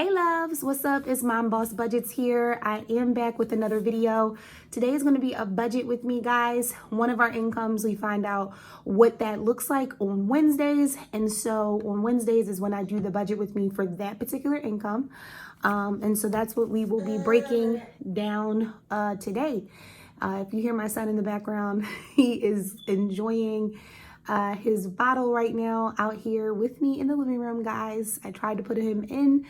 Hey loves, what's up? It's Mom Boss Budgets here. I am back with another video. Today is going to be a budget with me, guys. One of our incomes, we find out what that looks like on Wednesdays. And so on Wednesdays is when I do the budget with me for that particular income. And so that's what we will be breaking down today. If you hear my son in the background, he is enjoying his bottle right now out here with me in the living room, guys. I tried to put him in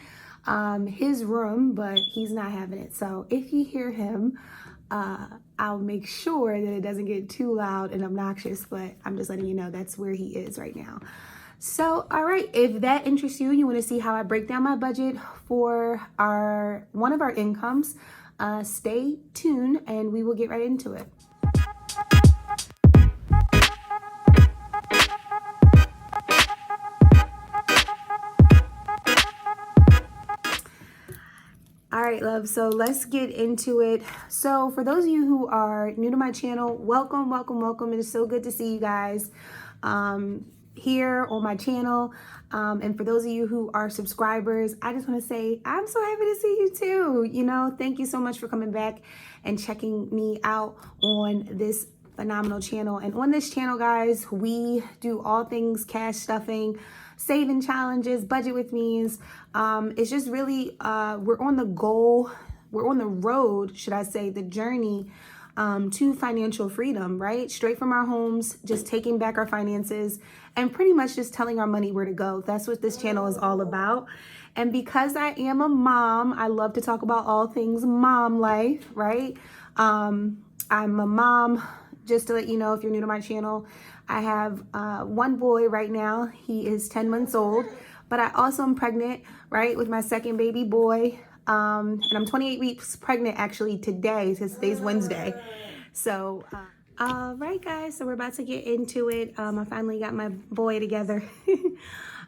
his room, but he's not having it. So if you hear him, I'll make sure that it doesn't get too loud and obnoxious, but I'm just letting you know that's where he is right now. So, all right, if that interests you and you want to see how I break down my budget for one of our incomes, stay tuned and we will get right into it. All right, love, so let's get into it. So for those of you who are new to my channel, welcome. It is so good to see you guys here on my channel. And for those of you who are subscribers, I just want to say I'm so happy to see you too. You know, thank you so much for coming back and checking me out on this phenomenal channel. And on this channel, guys, we do all things cash stuffing, saving challenges, budget with me's. It's just really, we're on the road, should I say, the journey to financial freedom, right? Straight from our homes, just taking back our finances and pretty much just telling our money where to go. That's what this channel is all about. And because I am a mom, I love to talk about all things mom life, right? I'm a mom. Just to let you know, if you're new to my channel, I have one boy right now. He is 10 months old, but I also am pregnant, right, with my second baby boy. And I'm 28 weeks pregnant actually today, since today's Wednesday. So, all right, guys, so we're about to get into it. I finally got my boy together.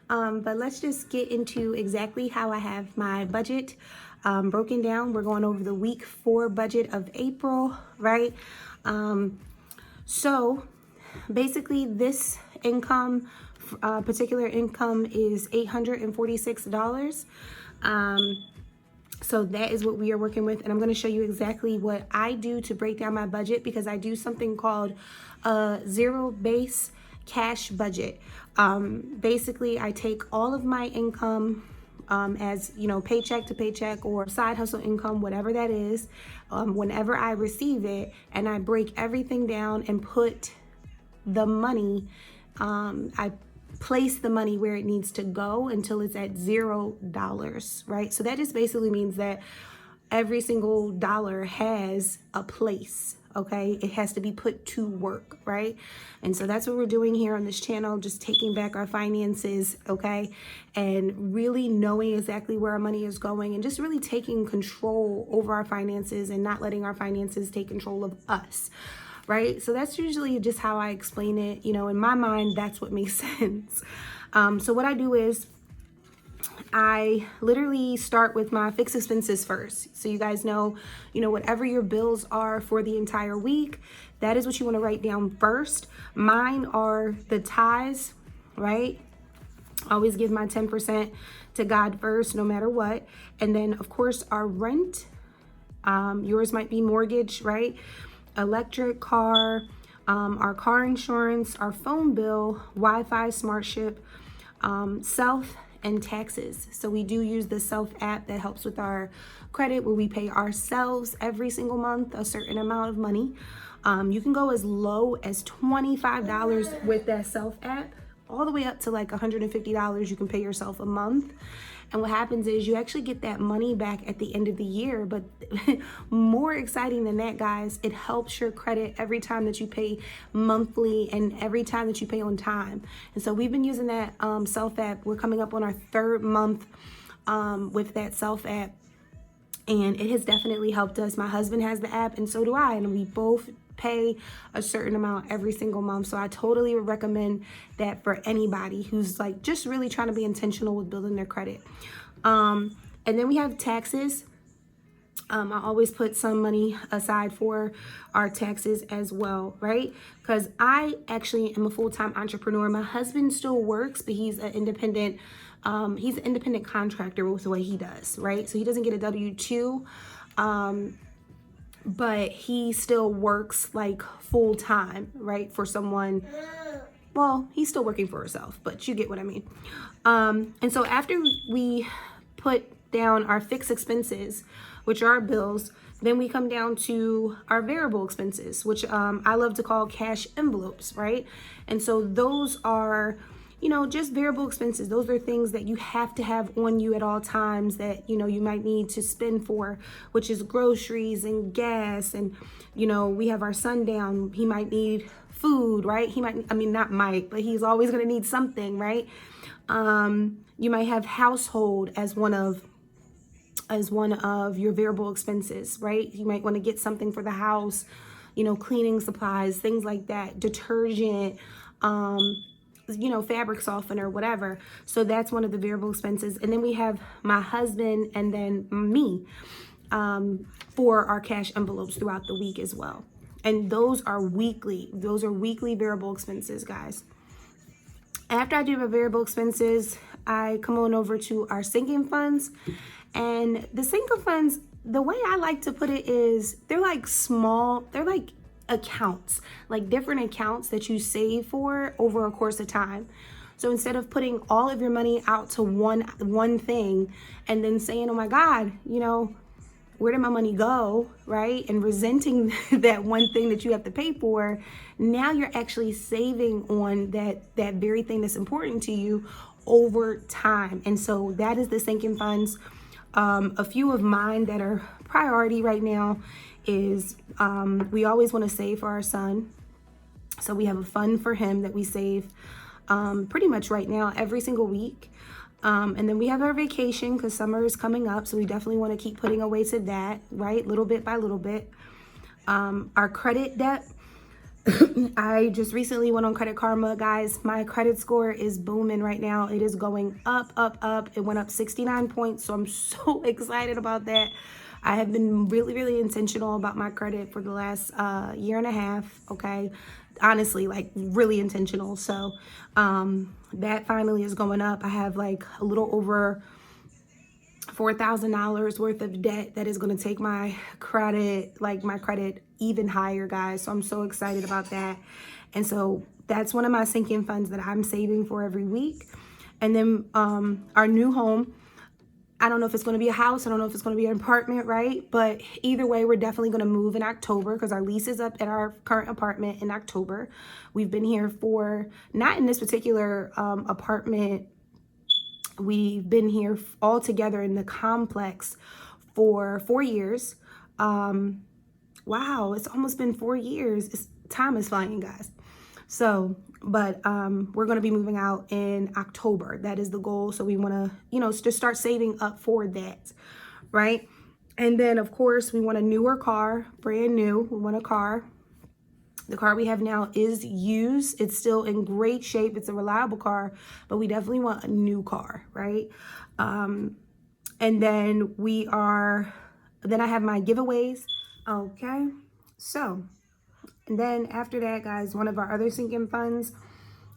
But let's just get into exactly how I have my budget broken down. We're going over the week 4 budget of April, right? So basically this income, particular income is $846. So that is what we are working with. And I'm going to show you exactly what I do to break down my budget, because I do something called a zero-base cash budget. Basically, I take all of my income as, you know, paycheck to paycheck or side hustle income, whatever that is, whenever I receive it, and I break everything down and put the money, I place the money where it needs to go until it's at $0, right? So that just basically means that every single dollar has a place, okay? It has to be put to work, right? And so that's what we're doing here on this channel, just taking back our finances, okay? And really knowing exactly where our money is going and just really taking control over our finances and not letting our finances take control of us, right? So that's usually just how I explain it. You know, in my mind, that's what makes sense. So what I do is I literally start with my fixed expenses first. So you guys know, whatever your bills are for the entire week, that is what you want to write down first. Mine are the tithes, right? I always give my 10% to God first, no matter what. And then of course our rent, yours might be mortgage, right? Electric, car, our car insurance, our phone bill, Wi-Fi, SmartShip, self, and taxes. So we do use the Self app that helps with our credit, where we pay ourselves every single month a certain amount of money. You can go as low as $25 with that Self app, all the way up to like $150 you can pay yourself a month. And what happens is you actually get that money back at the end of the year. But more exciting than that, guys, it helps your credit every time that you pay monthly and every time that you pay on time. And so we've been using that Self app. We're coming up on our 3rd month with that Self app. And it has definitely helped us. My husband has the app and so do I. And we both pay a certain amount every single month. So I totally would recommend that for anybody who's like just really trying to be intentional with building their credit. And then we have taxes. I always put some money aside for our taxes as well, right? Because I actually am a full-time entrepreneur. My husband still works, but he's an independent He's an independent contractor with what he does, right? So he doesn't get a W-2, but he still works like full time, right? For someone, well, he's still working for himself, but you get what I mean. And so after we put down our fixed expenses, which are our bills, then we come down to our variable expenses, which I love to call cash envelopes, right? And so those are, just variable expenses. Those are things that you have to have on you at all times that, you might need to spend for, which is groceries and gas. And, we have our son down. He might need food, right? He might, not might, but he's always going to need something, right? You might have household as one of your variable expenses, right? You might want to get something for the house, cleaning supplies, things like that, detergent, fabric softener, whatever. So that's one of the variable expenses. And then we have my husband and then me for our cash envelopes throughout the week as well. And those are weekly variable expenses, guys. After I do my variable expenses, I come on over to our sinking funds. And the sinking funds, the way I like to put it is they're like accounts, like different accounts that you save for over a course of time. So instead of putting all of your money out to one thing and then saying, oh my God, where did my money go, right? And resenting that one thing that you have to pay for, now you're actually saving on that very thing that's important to you over time. And so that is the sinking funds. A few of mine that are priority right now is we always want to save for our son. So we have a fund for him that we save pretty much right now every single week. And then we have our vacation because summer is coming up. So we definitely want to keep putting away to that, right? Little bit by little bit. Our credit debt. I just recently went on Credit Karma, guys. My credit score is booming right now. It is going up, up, up. It went up 69 points. So I'm so excited about that. I have been really, really intentional about my credit for the last year and a half. Okay. Honestly, like really intentional. So that finally is going up. I have like a little over $4,000 worth of debt that is going to take my credit even higher, guys. So I'm so excited about that. And so that's one of my sinking funds that I'm saving for every week. And then our new home, I don't know if it's going to be a house. I don't know if it's going to be an apartment, right? But either way, we're definitely going to move in October because our lease is up at our current apartment in October. We've been here for, not in this particular apartment, we've been here all together in the complex for 4 years. Wow, it's almost been 4 years. Time is flying, guys. So, but we're going to be moving out in October. That is the goal. So we want to, just start saving up for that, right? And then, of course, we want a newer car, brand new. We want a car. The car we have now is used. It's still in great shape. It's a reliable car, but we definitely want a new car, right? And then then I have my giveaways. Okay. So, and then after that, guys, one of our other sinking funds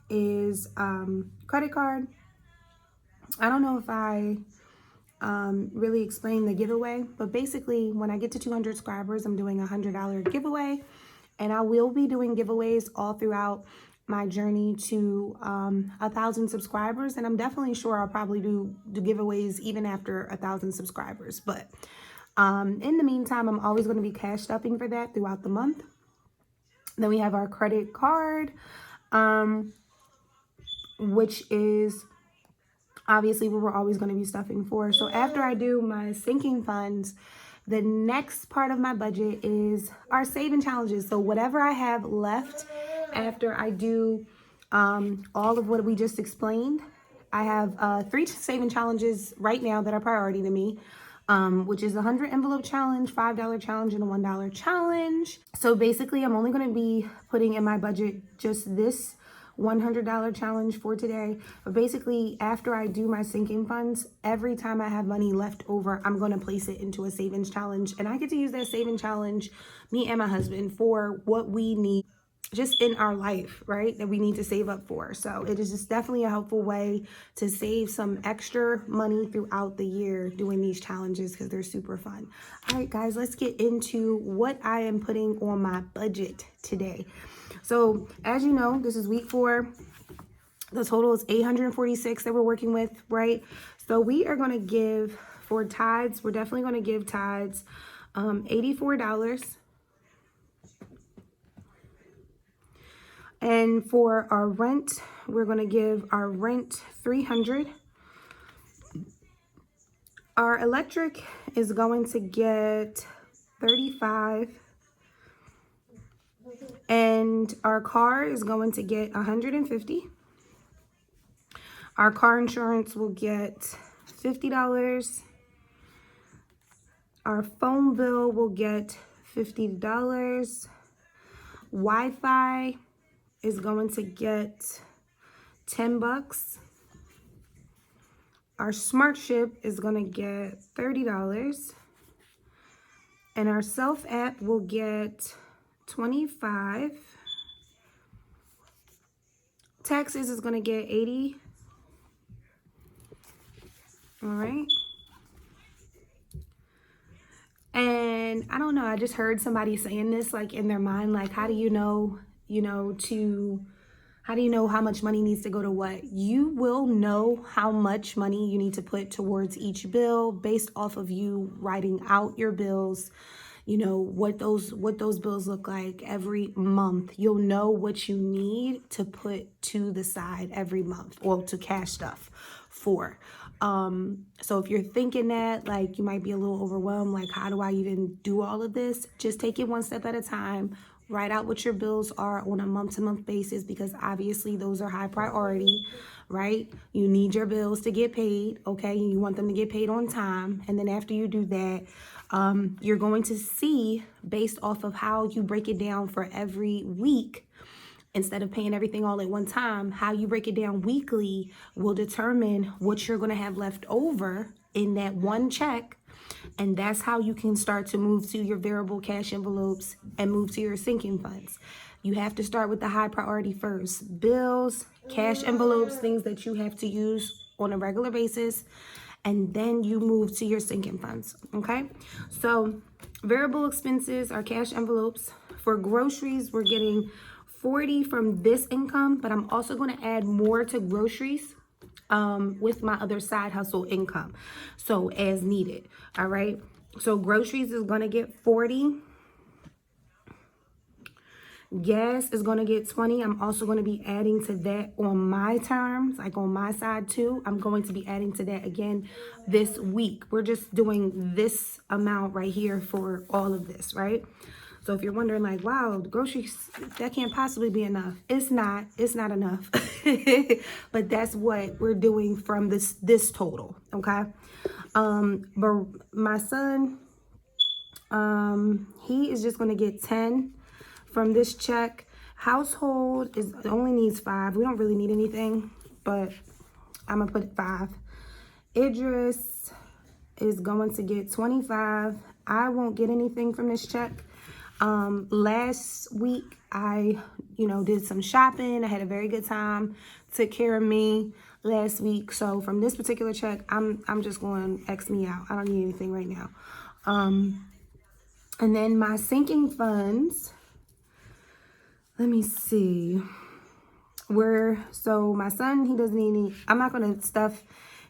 is credit card. I don't know if I really explained the giveaway, but basically when I get to 200 subscribers, I'm doing a $100 giveaway. And I will be doing giveaways all throughout my journey to 1,000 subscribers. And I'm definitely sure I'll probably do giveaways even after 1,000 subscribers. But in the meantime, I'm always going to be cash stuffing for that throughout the month. Then we have our credit card, which is obviously what we're always going to be stuffing for. So after I do my sinking funds, the next part of my budget is our saving challenges. So whatever I have left after I do all of what we just explained, I have 3 saving challenges right now that are priority to me, which is a 100 envelope challenge, $5 challenge, and a $1 challenge. So basically, I'm only going to be putting in my budget just this $100 challenge for today. But basically, after I do my sinking funds, every time I have money left over, I'm going to place it into a savings challenge. And I get to use that saving challenge, me and my husband, for what we need. just in our life, right, that we need to save up for. So it is just definitely a helpful way to save some extra money throughout the year doing these challenges because they're super fun. All right, guys, let's get into what I am putting on my budget today. So as you know, this is week 4. The total is 846 that we're working with, right? So we are going to give, for tithes, we're definitely going to give tithes $84. And for our rent, we're going to give our rent $300. Our electric is going to get $35. And our car is going to get $150. Our car insurance will get $50. Our phone bill will get $50. Wi-Fi is going to get $10. Our smart ship is going to get $30. And our self app will get $25. Taxes is going to get $80. All right. And I don't know, I just heard somebody saying this like in their mind, like, how do you know, how do you know how much money needs to go to what? You will know how much money you need to put towards each bill based off of you writing out your bills, what those bills look like every month. You'll know what you need to put to the side every month, or to cash stuff for. So if you're thinking that, like, you might be a little overwhelmed, like, how do I even do all of this? Just take it one step at a time. Write out what your bills are on a month-to-month basis, because obviously those are high priority, right? You need your bills to get paid, okay? You want them to get paid on time. And then after you do that, you're going to see, based off of how you break it down for every week, instead of paying everything all at one time, how you break it down weekly will determine what you're going to have left over in that one check. And that's how you can start to move to your variable cash envelopes and move to your sinking funds. You have to start with the high priority first. Bills, cash envelopes, things that you have to use on a regular basis. And then you move to your sinking funds, okay? So variable expenses are cash envelopes. For groceries, we're getting $40 from this income, but I'm also going to add more to groceries with my other side hustle income, so as needed. All right, so groceries is going to get $40. Gas is going to get $20. I'm also going to be adding to that on my terms, like on my side too. I'm going to be adding to that again this week. We're just doing this amount right here for all of this, right? So if you're wondering, like, wow, the groceries, that can't possibly be enough. It's not enough. But that's what we're doing from this total, okay? But my son, he is just going to get 10 from this check. Household only needs 5. We don't really need anything, but I'm going to put 5. Idris is going to get 25. I won't get anything from this check. Last week I, did some shopping. I had a very good time. Took care of me last week. So from this particular check, I'm just going to X me out. I don't need anything right now. And then my sinking funds, let me see. So my son, he doesn't need any, I'm not going to stuff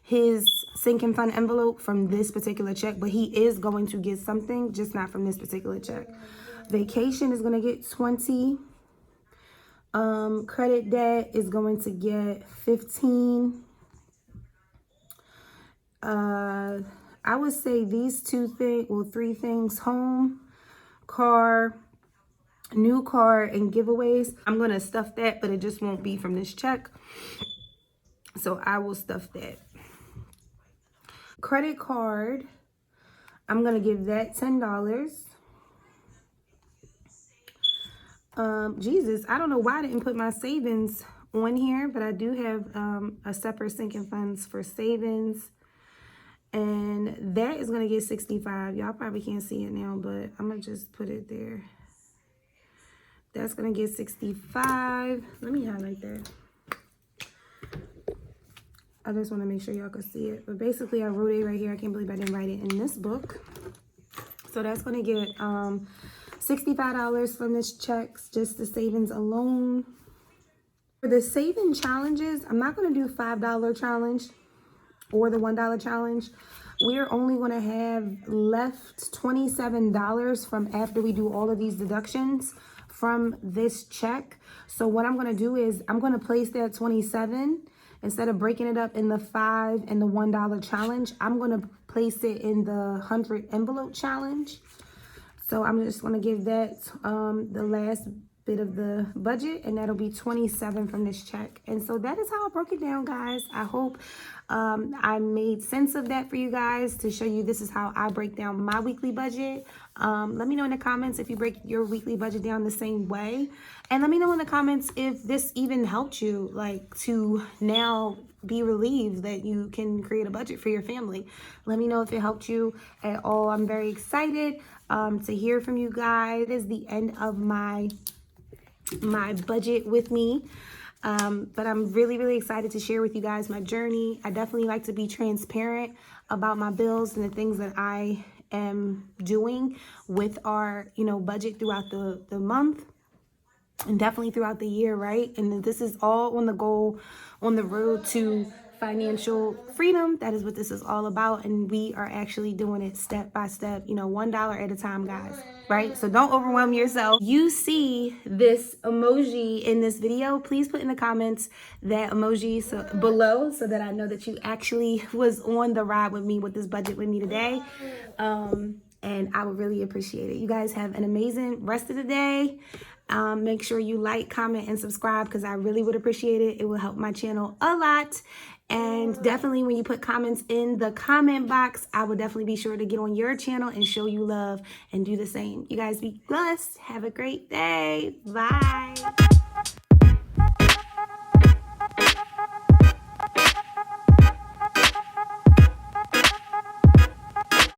his sinking fund envelope from this particular check, but he is going to get something, just not from this particular check. Vacation is going to get 20. Credit debt is going to get 15. I would say these 3 things, home, car, new car, and giveaways. I'm going to stuff that, but it just won't be from this check. So I will stuff that. Credit card, I'm going to give that $10. Jesus, I don't know why I didn't put my savings on here, but I do have a separate sinking funds for savings, and that is going to get 65. Y'all probably can't see it now, but I'm going to just put it there. That's going to get 65. Let me highlight that. I just want to make sure y'all can see it. But basically, I wrote it right here. I can't believe I didn't write it in this book. So that's going to get $65 from this check, just the savings alone. For the saving challenges, I'm not going to do $5 challenge or the $1 challenge. We're only going to have left $27 from after we do all of these deductions from this check. So what I'm going to do is I'm going to place that 27 instead of breaking it up in the $5 and the $1 challenge. I'm going to place it in the 100 envelope challenge. So I'm just going to give that the last bit of the budget, and that'll be 27 from this check. And so that is how I broke it down, guys. I hope I made sense of that for you guys to show you this is how I break down my weekly budget. Let me know in the comments if you break your weekly budget down the same way, and let me know in the comments if this even helped you, like, to now be relieved that you can create a budget for your family. Let me know if it helped you at all. I'm very excited to hear from you guys. It is the end of my budget with me, but I'm really excited to share with you guys my journey. I definitely like to be transparent about my bills and the things that I am doing with our budget throughout the month and definitely throughout the year, right? And this is all on the goal, on the road to financial freedom. That is what this is all about, and we are actually doing it step by step, $1 at a time, guys, right? So don't overwhelm yourself. You see this emoji in this video, please put in the comments that emoji below so that I know that you actually was on the ride with me with this budget with me today. And I would really appreciate it. You guys have an amazing rest of the day. Make sure you like, comment, and subscribe because I really would appreciate it. It will help my channel a lot. And definitely when you put comments in the comment box, I will definitely be sure to get on your channel and show you love and do the same. You guys be blessed. Have a great day. Bye.